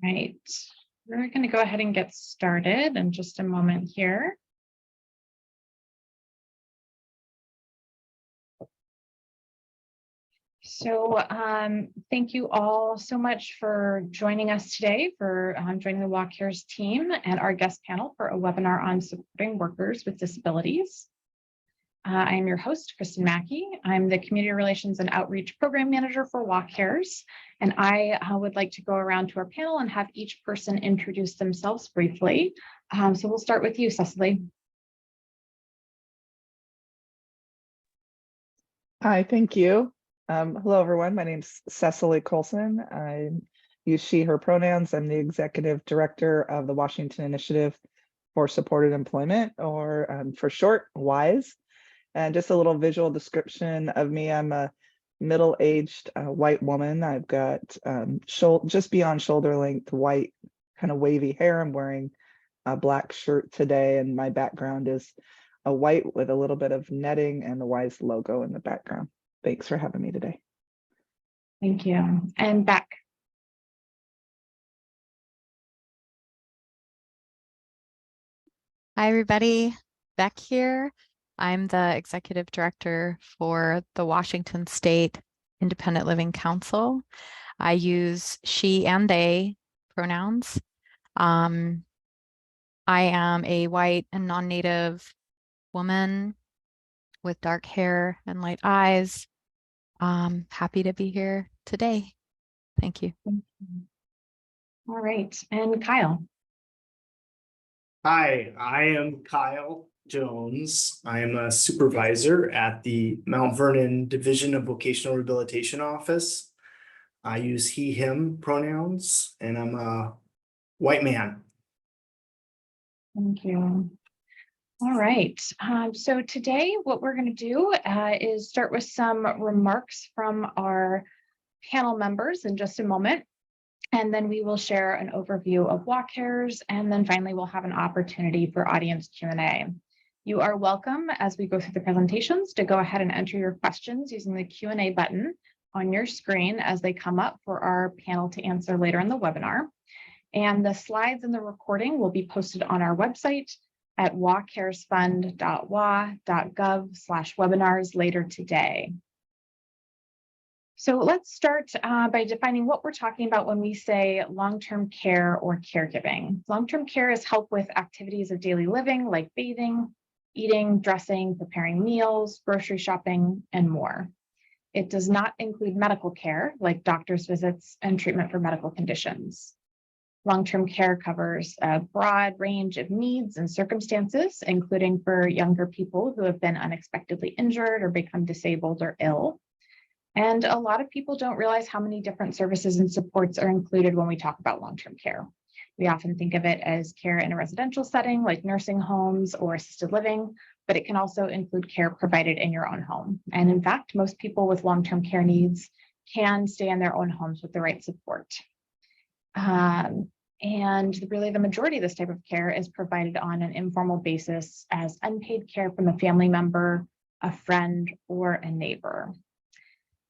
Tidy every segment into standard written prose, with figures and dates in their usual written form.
Right. We're going to go ahead and get started in just a moment here. So thank you all so much for joining us today, for joining the Walk Cares team and our guest panel for a webinar on supporting workers with disabilities. I am your host, Kristen Mackey. I'm the Community Relations and Outreach Program Manager for Walk Cares, and I would like to go around to our panel and have each person introduce themselves briefly. So we'll start with you, Cecily. Hi, thank you. Hello, everyone. My name's Cecily Colson. I use she, her pronouns. I'm the Executive Director of the Washington Initiative for Supported Employment, or for short, WISE. And just a little visual description of me. I'm a middle-aged white woman. I've got just beyond shoulder length white kind of wavy hair. I'm wearing a black shirt today, and my background is a white with a little bit of netting and the WISE logo in the background. Thanks for having me today. Thank you. And Beck. Hi, everybody. Beck here. I'm the Executive Director for the Washington State Independent Living Council. I use she and they pronouns. I am a white and non-native woman with dark hair and light eyes. Happy to be here today. Thank you. All right. And Kyle. Hi, I am Kyle Jones. I am a supervisor at the Mount Vernon Division of Vocational Rehabilitation Office. I use he, him pronouns, and I'm a white man. Thank you. All right. So today what we're going to do is start with some remarks from our panel members in just a moment. And then we will share an overview of Walk Cares, and then finally we'll have an opportunity for audience Q&A. You are welcome, as we go through the presentations, to go ahead and enter your questions using the Q&A button on your screen as they come up for our panel to answer later in the webinar. And the slides and the recording will be posted on our website at walkcaresfund.wa.gov/webinars later today. So let's start by defining what we're talking about when we say long-term care or caregiving. Long-term care is help with activities of daily living like bathing, eating, dressing, preparing meals, grocery shopping, and more. It does not include medical care like doctor's visits and treatment for medical conditions. Long-term care covers a broad range of needs and circumstances, including for younger people who have been unexpectedly injured or become disabled or ill. And a lot of people don't realize how many different services and supports are included when we talk about long-term care. We often think of it as care in a residential setting like nursing homes or assisted living, but it can also include care provided in your own home. And in fact, most people with long-term care needs can stay in their own homes with the right support. And really the majority of this type of care is provided on an informal basis as unpaid care from a family member, a friend, or a neighbor.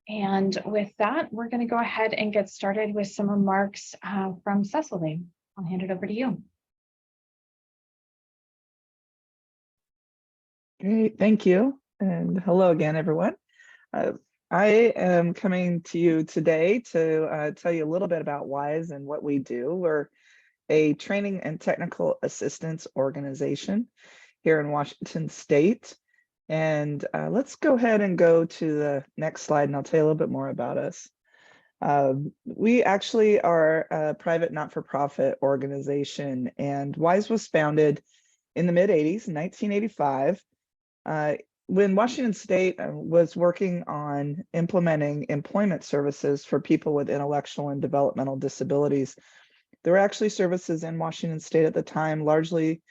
And with that, we're going to go ahead and get started with some remarks from Cecily. I'll hand it over to you. Great, thank you. And hello again, everyone. I am coming to you today to tell you a little bit about WISE and what we do. We're a training and technical assistance organization here in Washington State. And let's go ahead and go to the next slide, and I'll tell you a little bit more about us. We actually are a private not-for-profit organization, and WISE was founded in the mid-'80s, in 1985, when Washington State was working on implementing employment services for people with intellectual and developmental disabilities. There were actually services in Washington State at the time, largely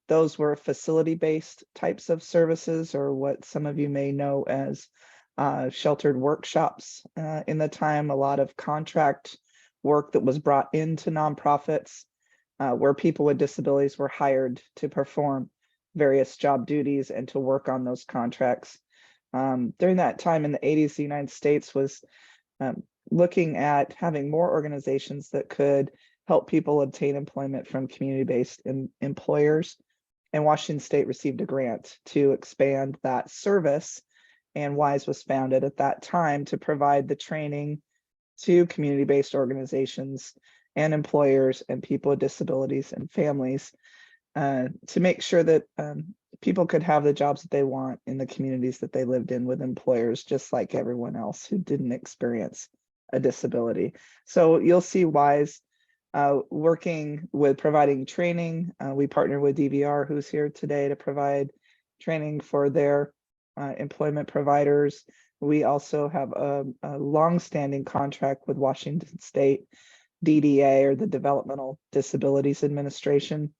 those were facility-based types of services, or what some of you may know as sheltered workshops. In the time, a lot of contract work that was brought into nonprofits where people with disabilities were hired to perform various job duties and to work on those contracts. During that time in the 80s, the United States was looking at having more organizations that could help people obtain employment from community-based employers. And Washington State received a grant to expand that service. And WISE was founded at that time to provide the training to community-based organizations and employers and people with disabilities and families to make sure that people could have the jobs that they want in the communities that they lived in with employers, just like everyone else who didn't experience a disability. So you'll see WISE working with providing training. We partner with DVR, who's here today, to provide training for their employment providers. We also have a long-standing contract with Washington State DDA, or the Developmental Disabilities Administration,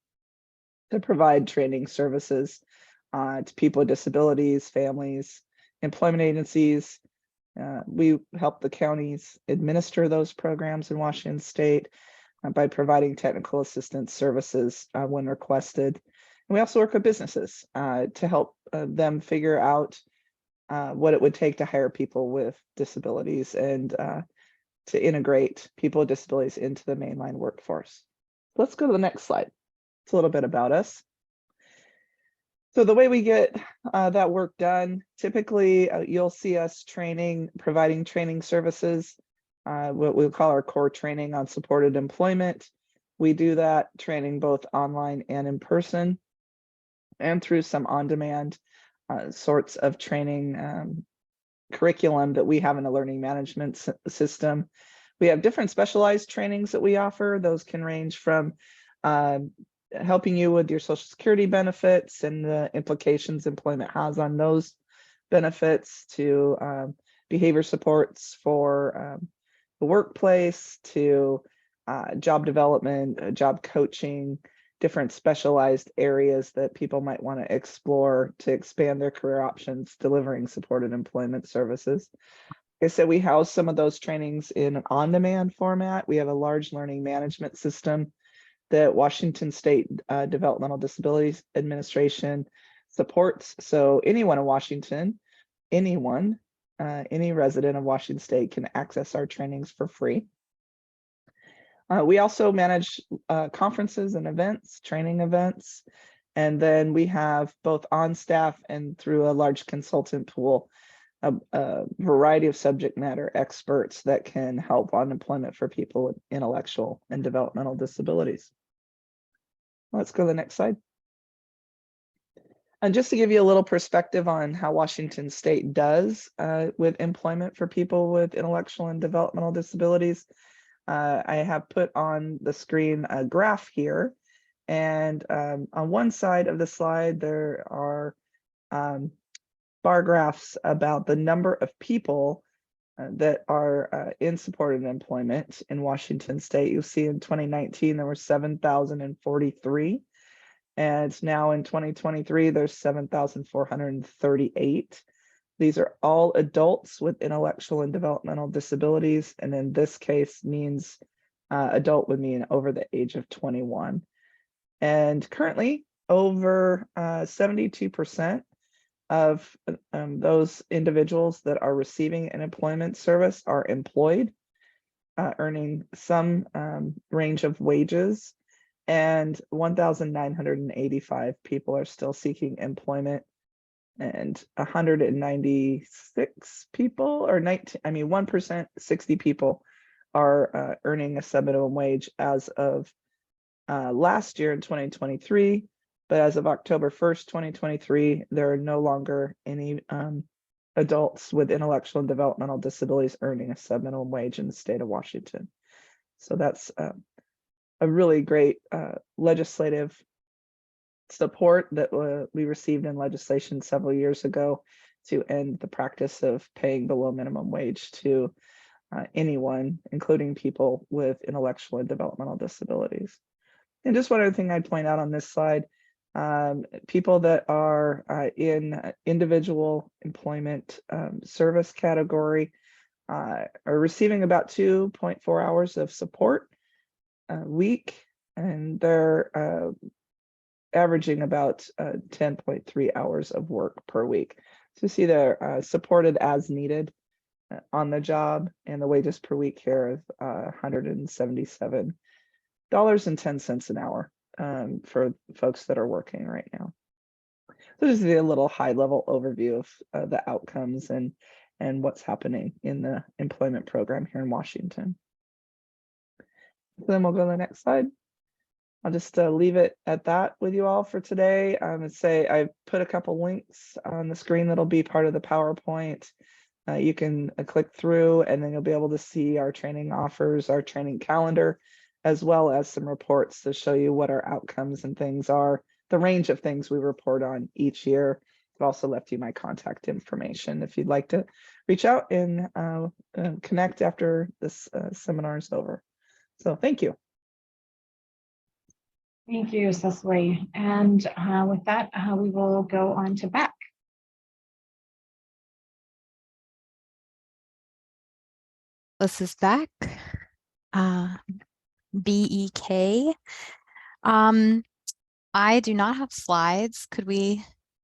to provide training services to people with disabilities, families, employment agencies. We help the counties administer those programs in Washington State by providing technical assistance services when requested. And we also work with businesses to help them figure out what it would take to hire people with disabilities and to integrate people with disabilities into the mainline workforce. Let's go to the next slide. It's a little bit about us. So the way we get that work done, typically you'll see us providing training services, what we'll call our core training on supported employment. We do that training both online and in person, and through some on-demand sorts of training curriculum that we have in a learning management system. We have different specialized trainings that we offer. Those can range from helping you with your Social Security benefits and the implications employment has on those benefits, to behavior supports for the workplace, to job development, job coaching, different specialized areas that people might want to explore to expand their career options, delivering supported employment services. Like I said, we house some of those trainings in an on-demand format. We have a large learning management system that Washington State Developmental Disabilities Administration supports. So anyone in Washington, any resident of Washington State can access our trainings for free. We also manage conferences and events, training events, and then we have both on staff and through a large consultant pool, a variety of subject matter experts that can help on employment for people with intellectual and developmental disabilities. Let's go to the next slide. And just to give you a little perspective on how Washington State does with employment for people with intellectual and developmental disabilities, I have put on the screen a graph here. And on one side of the slide, there are bar graphs about the number of people that are in supported employment in Washington State. You'll see in 2019, there were 7,043. And now in 2023, there's 7,438. These are all adults with intellectual and developmental disabilities. And in this case means adult would mean over the age of 21. And currently over 72% of those individuals that are receiving an employment service are employed, earning some range of wages, and 1,985 people are still seeking employment, and 196 people, or 1%, 60 people are earning a sub-minimum wage as of last year in 2023. But as of October 1st, 2023, there are no longer any adults with intellectual and developmental disabilities earning a sub-minimum wage in the state of Washington. So that's a really great legislative support that we received in legislation several years ago to end the practice of paying below minimum wage to anyone, including people with intellectual and developmental disabilities. And just one other thing I'd point out on this slide, people that are in individual employment service category are receiving about 2.4 hours of support a week, and they're averaging about 10.3 hours of work per week. So you see they're supported as needed on the job, and the wages per week here is 177 $10 an hour for folks that are working right now. So just a little high level overview of the outcomes and what's happening in the employment program here in Washington. So then we'll go to the next slide. I'll just leave it at that with you all for today. And say I put a couple links on the screen that'll be part of the PowerPoint. You can click through and then you'll be able to see our training offers, our training calendar, as well as some reports to show you what our outcomes and things are, the range of things we report on each year. I've also left you my contact information if you'd like to reach out and connect after this seminar is over. So thank you. Thank you, Cecily. And with that, we will go on to Beck. This is Beck, BEK. I do not have slides.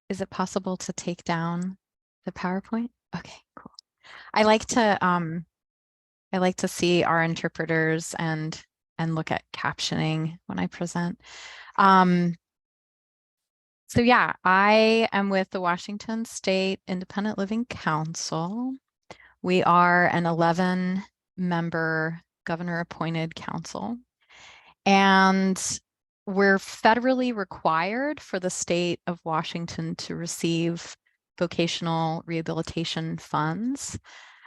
Is it possible to take down the PowerPoint? Okay, cool. I like to see our interpreters and look at captioning when I present. So yeah, I am with the Washington State Independent Living Council. We are an 11-member governor-appointed council, and we're federally required for the state of Washington to receive vocational rehabilitation funds.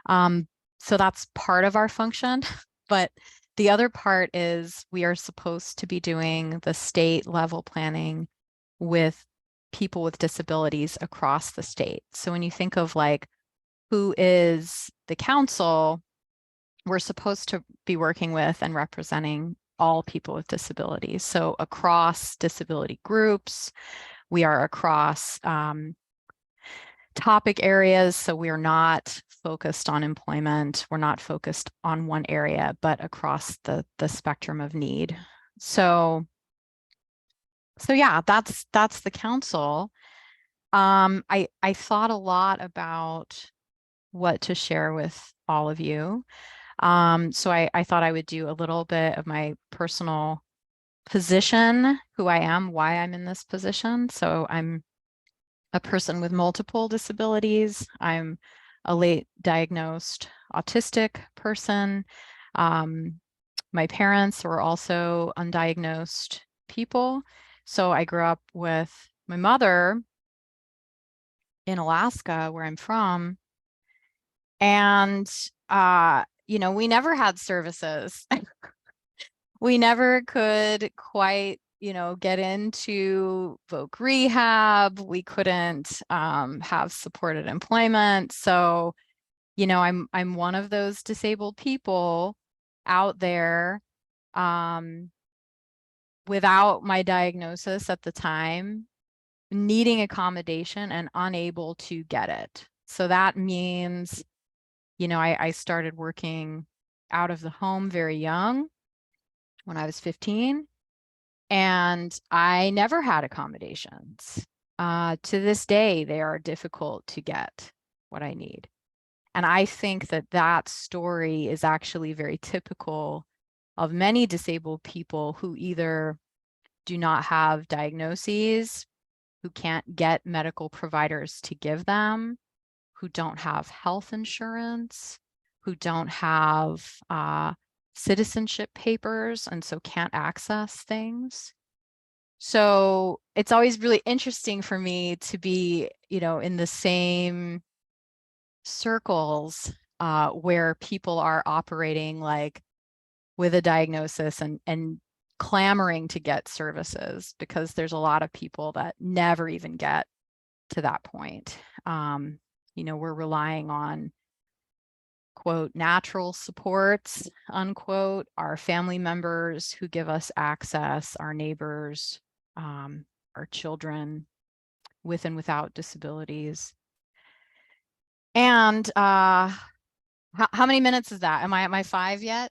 So that's part of our function, but the other part is we are supposed to be doing the state level planning with people with disabilities across the state. So when you think of like, who is the council, we're supposed to be working with and representing all people with disabilities. So across disability groups, we are across topic areas. So we are not focused on employment. We're not focused on one area, but across the spectrum of need. So yeah, that's the council. I thought a lot about what to share with all of you. So I thought I would do a little bit of my personal position, who I am, why I'm in this position. So I'm a person with multiple disabilities. I'm a late diagnosed autistic person. My parents were also undiagnosed people. So I grew up with my mother in Alaska, where I'm from. And, we never had services. We never could quite, get into voc rehab. We couldn't have supported employment. So, I'm one of those disabled people out there without my diagnosis at the time, needing accommodation and unable to get it. So that means, I started working out of the home very young when I was 15, and I never had accommodations. To this day, they are difficult to get what I need. And I think that story is actually very typical of many disabled people who either do not have diagnoses, who can't get medical providers to give them, who don't have health insurance, who don't have citizenship papers, and so can't access things. So it's always really interesting for me to be, in the same circles where people are operating like with a diagnosis and clamoring to get services, because there's a lot of people that never even get to that point. We're relying on, quote, natural supports, unquote, our family members who give us access, our neighbors, our children with and without disabilities. And how many minutes is that? Am I at my 5 yet?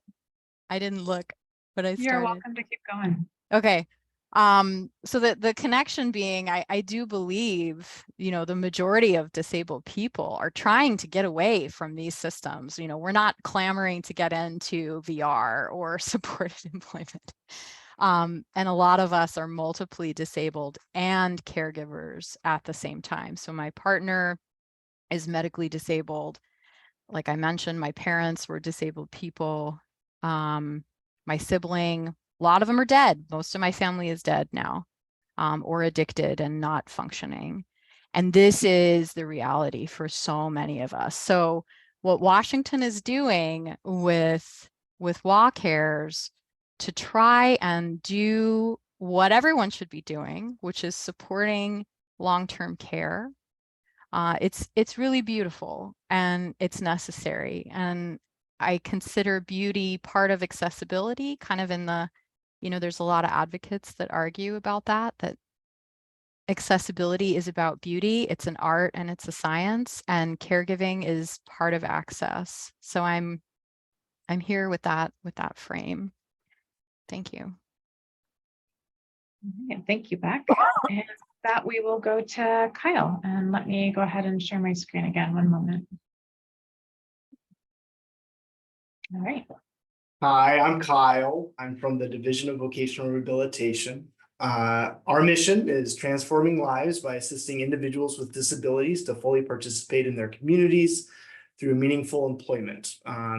I didn't look, but I started. You're welcome to keep going. Okay. So the connection being, I do believe, the majority of disabled people are trying to get away from these systems. We're not clamoring to get into VR or supported employment. And a lot of us are multiply disabled and caregivers at the same time. So my partner is medically disabled. Like I mentioned, my parents were disabled people. My sibling, a lot of them are dead. Most of my family is dead now, or addicted and not functioning. And this is the reality for so many of us. So what Washington is doing with WA Cares to try and do what everyone should be doing, which is supporting long-term care. It's really beautiful and it's necessary. And I consider beauty part of accessibility, kind of in the, there's a lot of advocates that argue about that accessibility is about beauty. It's an art and it's a science, and caregiving is part of access. So I'm here with that frame. Thank you. And thank you, Beck. And with that, we will go to Kyle, and let me go ahead and share my screen again. One moment. All right. Hi, I'm Kyle. I'm from the Division of Vocational Rehabilitation. Our mission is transforming lives by assisting individuals with disabilities to fully participate in their communities through meaningful employment.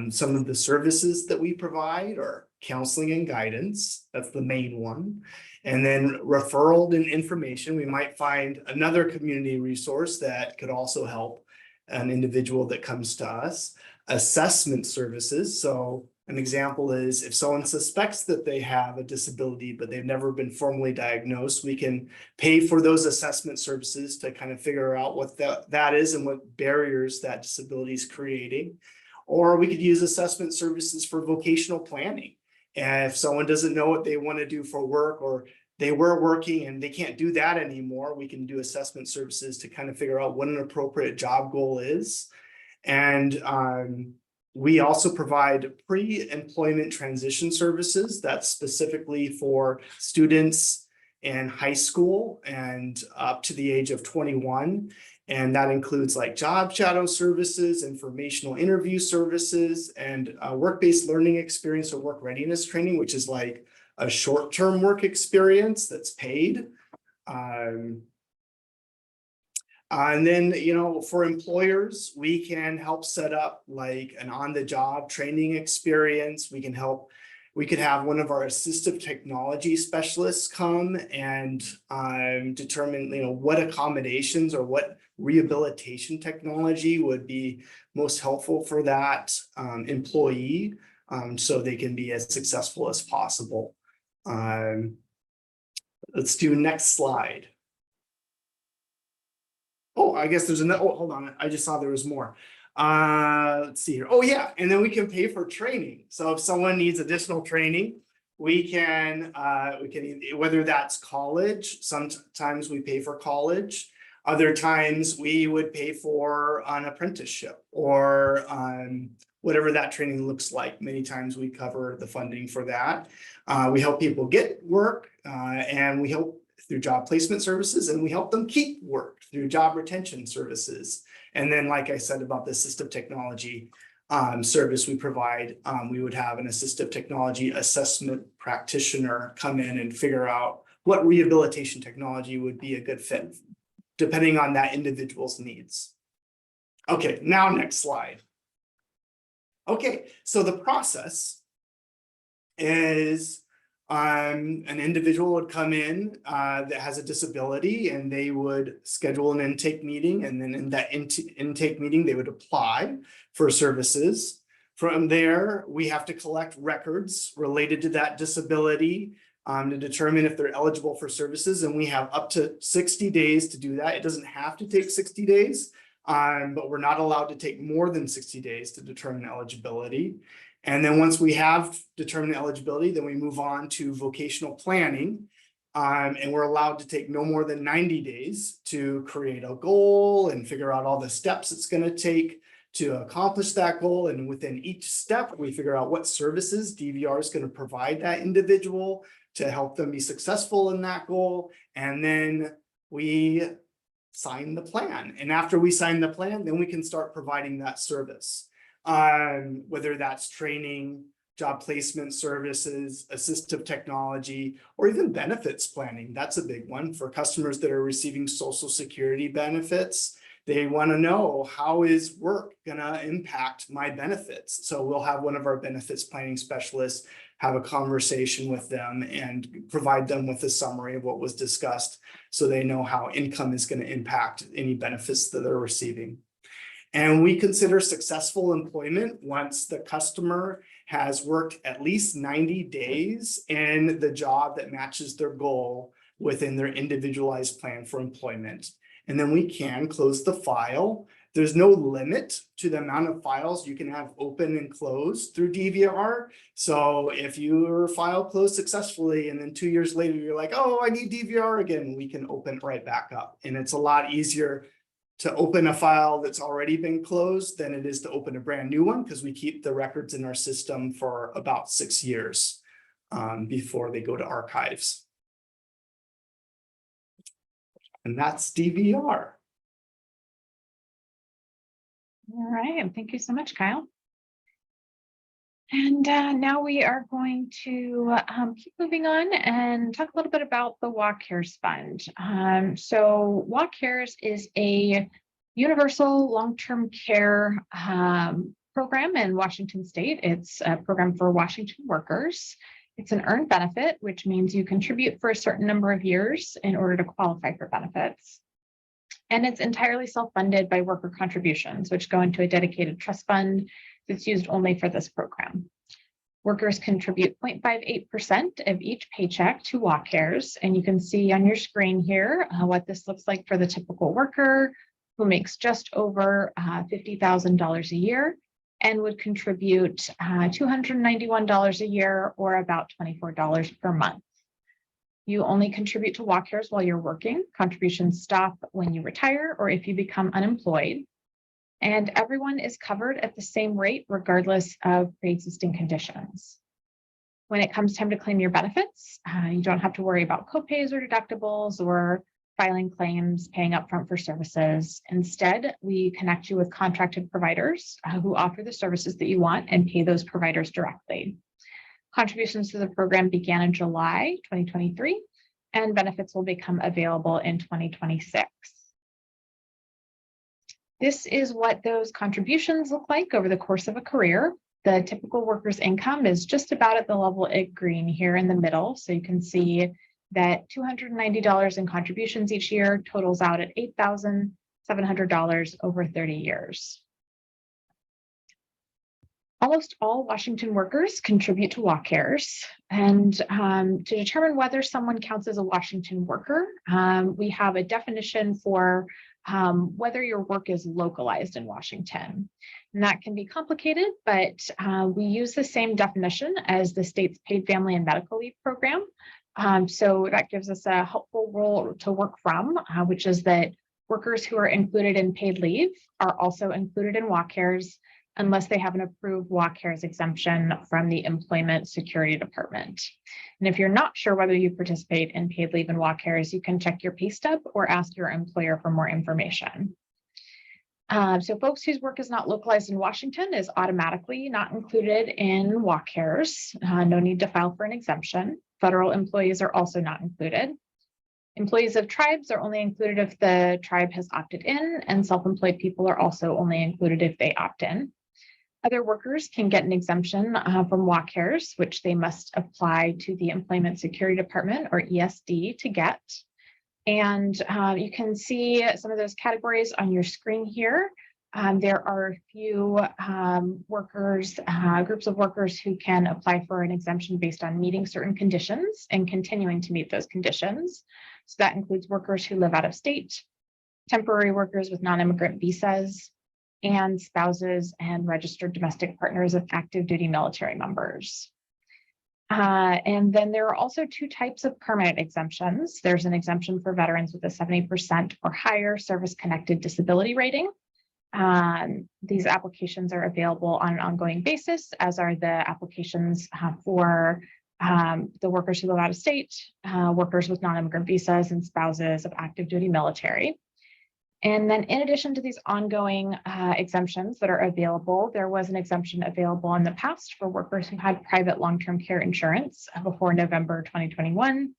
Some of the services that we provide are counseling and guidance. That's the main one. And then referral and information. We might find another community resource that could also help an individual that comes to us. Assessment services. So an example is if someone suspects that they have a disability, but they've never been formally diagnosed, we can pay for those assessment services to kind of figure out what that is and what barriers that disability is creating. Or we could use assessment services for vocational planning. And if someone doesn't know what they want to do for work, or they were working and they can't do that anymore, we can do assessment services to kind of figure out what an appropriate job goal is. And we also provide pre-employment transition services that's specifically for students in high school and up to the age of 21. And that includes like job shadow services, informational interview services, and work-based learning experience or work readiness training, which is like a short-term work experience that's paid. And then, for employers, we can help set up like an on-the-job training experience. We could have one of our assistive technology specialists come and determine, what accommodations or what rehabilitation technology would be most helpful for that employee, so they can be as successful as possible. Let's do next slide. Oh, I guess there's another. Oh, hold on. I just saw there was more. Let's see here. Oh, yeah. And then we can pay for training. So if someone needs additional training, we can whether that's college. Sometimes we pay for college. Other times we would pay for an apprenticeship or whatever that training looks like. Many times we cover the funding for that. We help people get work and we help through job placement services, and we help them keep work through job retention services. And then, like I said about the assistive technology service we provide, we would have an assistive technology assessment practitioner come in and figure out what rehabilitation technology would be a good fit, depending on that individual's needs. Okay, now next slide. Okay, so the process is an individual would come in that has a disability, and they would schedule an intake meeting, and then in that intake meeting they would apply for services. From there, we have to collect records related to that disability to determine if they're eligible for services, and we have up to 60 days to do that. It doesn't have to take 60 days, but we're not allowed to take more than 60 days to determine eligibility. And then once we have determined eligibility, then we move on to vocational planning. And we're allowed to take no more than 90 days to create a goal and figure out all the steps it's going to take to accomplish that goal. And within each step, we figure out what services DVR is going to provide that individual to help them be successful in that goal. And then we sign the plan. And after we sign the plan, then we can start providing that service. Whether that's training, job placement services, assistive technology, or even benefits planning. That's a big one for customers that are receiving Social Security benefits. They want to know, how is work gonna impact my benefits? So we'll have one of our benefits planning specialists have a conversation with them and provide them with a summary of what was discussed, so they know how income is going to impact any benefits that they're receiving. And we consider successful employment once the customer has worked at least 90 days in the job that matches their goal within their individualized plan for employment. And then we can close the file. There's no limit to the amount of files you can have open and closed through DVR. So if your file closed successfully and then 2 years later, you're like, oh, I need DVR again, we can open it right back up. And it's a lot easier to open a file that's already been closed than it is to open a brand new one, because we keep the records in our system for about 6 years before they go to archives. And that's DVR. All right, thank you so much, Kyle. And now we are going to keep moving on and talk a little bit about the WA Cares Fund. So WA Cares is a universal long-term care program in Washington State. It's a program for Washington workers. It's an earned benefit, which means you contribute for a certain number of years in order to qualify for benefits. And it's entirely self-funded by worker contributions, which go into a dedicated trust fund that's used only for this program. Workers contribute 0.58% of each paycheck to WA Cares. And you can see on your screen here what this looks like for the typical worker who makes just over $50,000 a year and would contribute $291 a year, or about $24 per month. You only contribute to WA Cares while you're working. Contributions stop when you retire or if you become unemployed. And everyone is covered at the same rate, regardless of pre-existing conditions. When it comes time to claim your benefits, you don't have to worry about copays or deductibles or filing claims, paying upfront for services. Instead, we connect you with contracted providers who offer the services that you want and pay those providers directly. Contributions to the program began in July 2023, and benefits will become available in 2026. This is what those contributions look like over the course of a career. The typical worker's income is just about at the level of green here in the middle. So you can see that $290 in contributions each year totals out at $8,700 over 30 years. Almost all Washington workers contribute to WA Cares, and to determine whether someone counts as a Washington worker, we have a definition for whether your work is localized in Washington. And that can be complicated, but we use the same definition as the state's paid family and medical leave program. So that gives us a helpful rule to work from, which is that workers who are included in paid leave are also included in WA Cares, unless they have an approved WA Cares exemption from the Employment Security Department. And if you're not sure whether you participate in paid leave in WA Cares, you can check your pay stub or ask your employer for more information. So folks whose work is not localized in Washington is automatically not included in WA Cares. No need to file for an exemption. Federal employees are also not included. Employees of tribes are only included if the tribe has opted in, and self-employed people are also only included if they opt in. Other workers can get an exemption from WA Cares, which they must apply to the Employment Security Department, or ESD, to get. And you can see some of those categories on your screen here. There are a few groups of workers who can apply for an exemption based on meeting certain conditions and continuing to meet those conditions. So that includes workers who live out of state, temporary workers with non-immigrant visas, and spouses and registered domestic partners of active duty military members. And then there are also two types of permanent exemptions. There's an exemption for veterans with a 70% or higher service-connected disability rating, These applications are available on an ongoing basis, as are the applications for the workers who live out of state, workers with non-immigrant visas, and spouses of active duty military. And then in addition to these ongoing exemptions that are available, there was an exemption available in the past for workers who had private long-term care insurance before November 2021.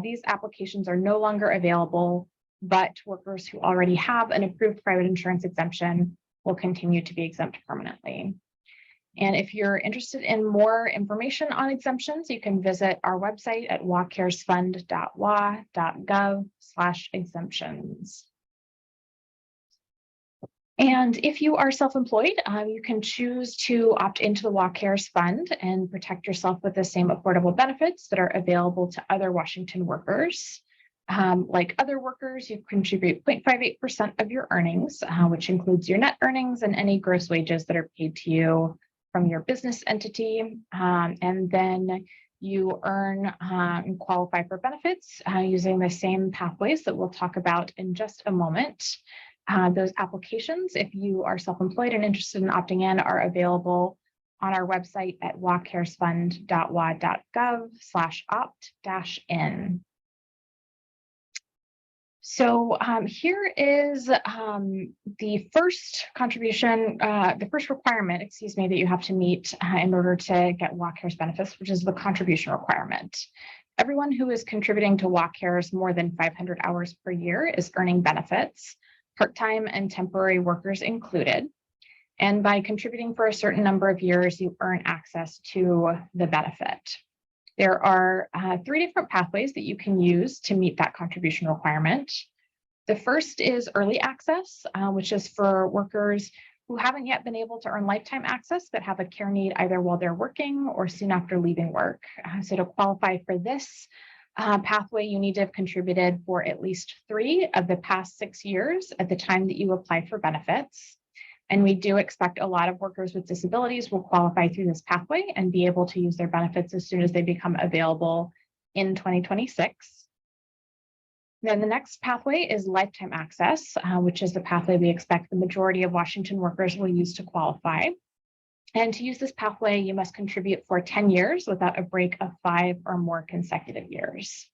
These applications are no longer available, but workers who already have an approved private insurance exemption will continue to be exempt permanently. And if you're interested in more information on exemptions, you can visit our website at wcaresfund.wa.gov/exemptions. And if you are self-employed, you can choose to opt into the WA Cares Fund and protect yourself with the same affordable benefits that are available to other Washington workers. Like other workers, you contribute 0.58% of your earnings, which includes your net earnings and any gross wages that are paid to you from your business entity. And then you earn and qualify for benefits using the same pathways that we'll talk about in just a moment. Those applications, if you are self-employed and interested in opting in, are available on our website at wcaresfund.wa.gov/opt-in. So here is the first contribution, the first requirement, excuse me, that you have to meet in order to get WA Cares benefits, which is the contribution requirement. Everyone who is contributing to WA Cares more than 500 hours per year is earning benefits, part-time and temporary workers included. And by contributing for a certain number of years, you earn access to the benefit. There are 3 different pathways that you can use to meet that contribution requirement. The first is early access, which is for workers who haven't yet been able to earn lifetime access, but have a care need either while they're working or soon after leaving work. So to qualify for this pathway, you need to have contributed for at least 3 of the past 6 years at the time that you apply for benefits. And we do expect a lot of workers with disabilities will qualify through this pathway and be able to use their benefits as soon as they become available in 2026. Then the next pathway is lifetime access, which is the pathway we expect the majority of Washington workers will use to qualify. And to use this pathway, you must contribute for 10 years without a break of 5 or more consecutive years.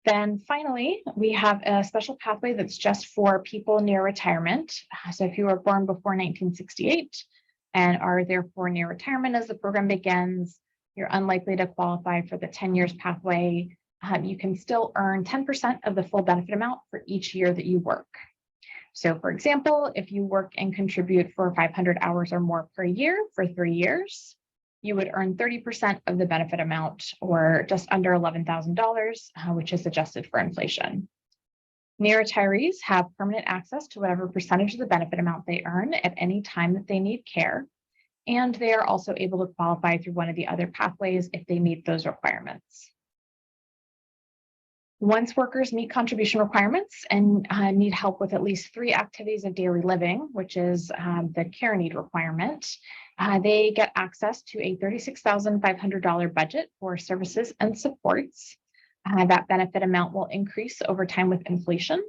Then finally, we have a special pathway that's just for people near retirement. So if you were born before 1968 and are therefore near retirement as the program begins, you're unlikely to qualify for the 10 years pathway. You can still earn 10% of the full benefit amount for each year that you work. So for example, if you work and contribute for 500 hours or more per year for 3 years, you would earn 30% of the benefit amount, or just under $11,000, which is adjusted for inflation. Near retirees have permanent access to whatever percentage of the benefit amount they earn at any time that they need care. And they are also able to qualify through one of the other pathways if they meet those requirements. Once workers meet contribution requirements and need help with at least 3 activities of daily living, which is the care need requirement, they get access to a $36,500 budget for services and supports. That benefit amount will increase over time with inflation.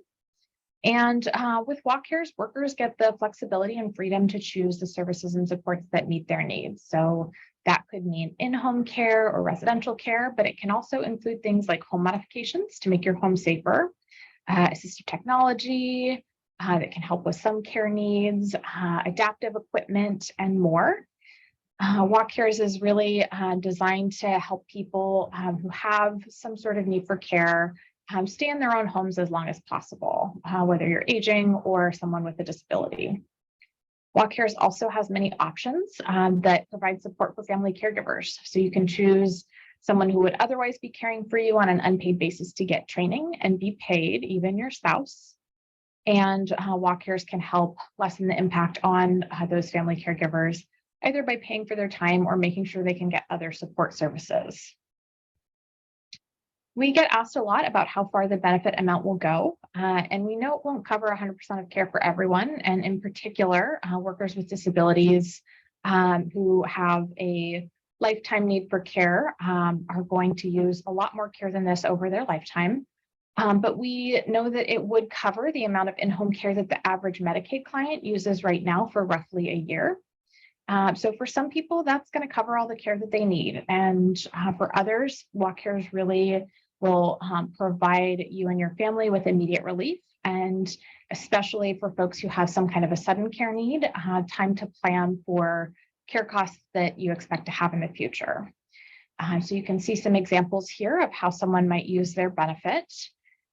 And with WA Cares, workers get the flexibility and freedom to choose the services and supports that meet their needs. So that could mean in-home care or residential care, but it can also include things like home modifications to make your home safer, assistive technology that can help with some care needs, adaptive equipment, and more. WA Cares is really designed to help people who have some sort of need for care stay in their own homes as long as possible, whether you're aging or someone with a disability. WA Cares also has many options that provide support for family caregivers. So you can choose someone who would otherwise be caring for you on an unpaid basis to get training and be paid, even your spouse. And WA Cares can help lessen the impact on those family caregivers, either by paying for their time or making sure they can get other support services. We get asked a lot about how far the benefit amount will go, and we know it won't cover 100% of care for everyone, and in particular, workers with disabilities who have a lifetime need for care are going to use a lot more care than this over their lifetime. But we know that it would cover the amount of in-home care that the average Medicaid client uses right now for roughly a year. So for some people, that's going to cover all the care that they need. And for others, Walk Cares really will provide you and your family with immediate relief. And especially for folks who have some kind of a sudden care need, time to plan for care costs that you expect to have in the future. So you can see some examples here of how someone might use their benefit.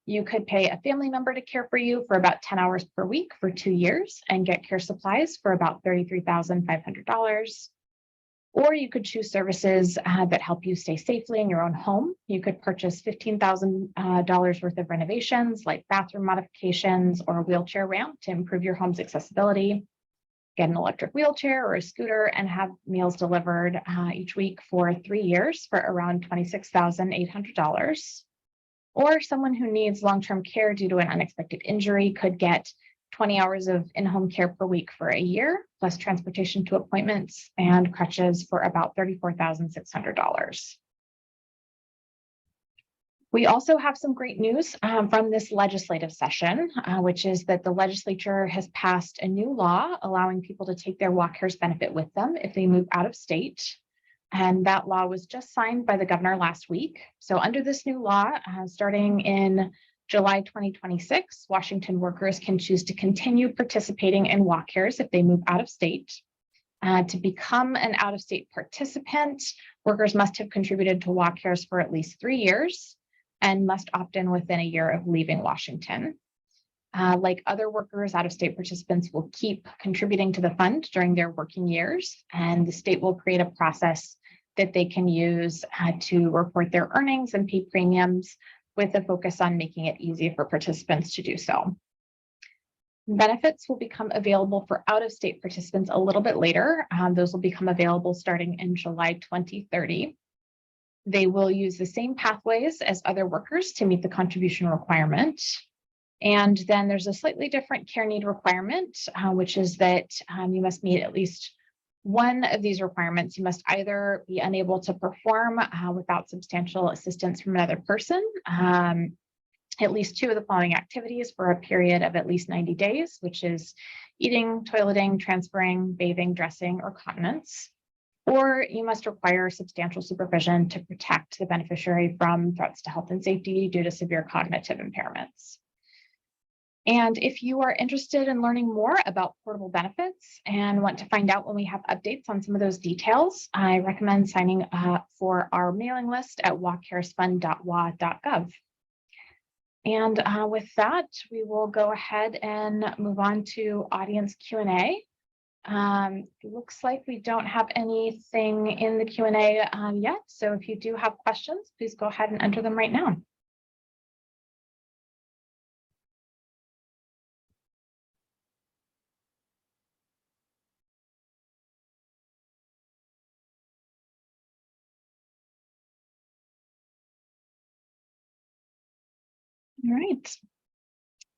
You could pay a family member to care for you for about 10 hours per week for 2 years and get care supplies for about $33,500. Or you could choose services that help you stay safely in your own home. You could purchase $15,000 worth of renovations like bathroom modifications or a wheelchair ramp to improve your home's accessibility. Get an electric wheelchair or a scooter and have meals delivered each week for 3 years for around $26,800. Or someone who needs long-term care due to an unexpected injury could get 20 hours of in-home care per week for a year, plus transportation to appointments and crutches for about $34,600. We also have some great news from this legislative session, which is that the legislature has passed a new law allowing people to take their Walk Cares benefit with them if they move out of state. And that law was just signed by the governor last week. So under this new law, starting in July 2026, Washington workers can choose to continue participating in Walk Cares if they move out of state. To become an out-of-state participant, workers must have contributed to Walk Cares for at least 3 years and must opt in within a year of leaving Washington. Like other workers, out-of-state participants will keep contributing to the fund during their working years, and the state will create a process that they can use to report their earnings and pay premiums with a focus on making it easy for participants to do so. Benefits will become available for out-of-state participants a little bit later. Those will become available starting in July 2030. They will use the same pathways as other workers to meet the contribution requirement. And then there's a slightly different care need requirement, which is that you must meet at least one of these requirements. You must either be unable to perform without substantial assistance from another person, at least 2 of the following activities for a period of at least 90 days, which is eating, toileting, transferring, bathing, dressing, or continence. Or you must require substantial supervision to protect the beneficiary from threats to health and safety due to severe cognitive impairments. And if you are interested in learning more about portable benefits and want to find out when we have updates on some of those details, I recommend signing up for our mailing list at walkcaresfund.wa.gov. And with that, we will go ahead and move on to audience Q&A. It looks like we don't have anything in the Q&A yet. So if you do have questions, please go ahead and enter them right now. All right.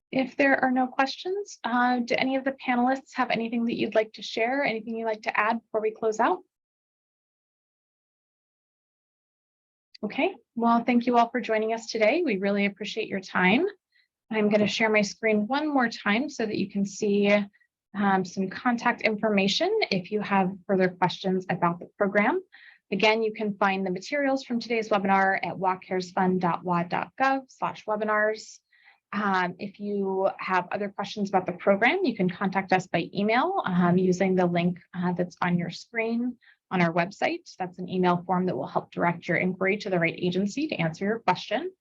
If there are no questions, do any of the panelists have anything that you'd like to share? Anything you'd like to add before we close out? Okay, well, thank you all for joining us today. We really appreciate your time. I'm going to share my screen one more time so that you can see some contact information if you have further questions about the program. Again, you can find the materials from today's webinar at walkcaresfund.wa.gov/webinars. If you have other questions about the program, you can contact us by email using the link that's on your screen on our website. That's an email form that will help direct your inquiry to the right agency to answer your question.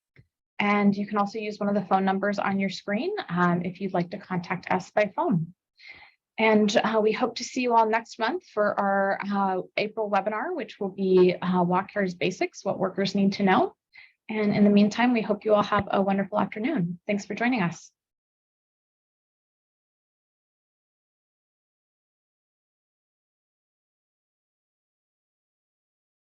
And you can also use one of the phone numbers on your screen if you'd like to contact us by phone. And we hope to see you all next month for our April webinar, which will be Walk Cares Basics, What Workers Need to Know. And in the meantime, we hope you all have a wonderful afternoon. Thanks for joining us.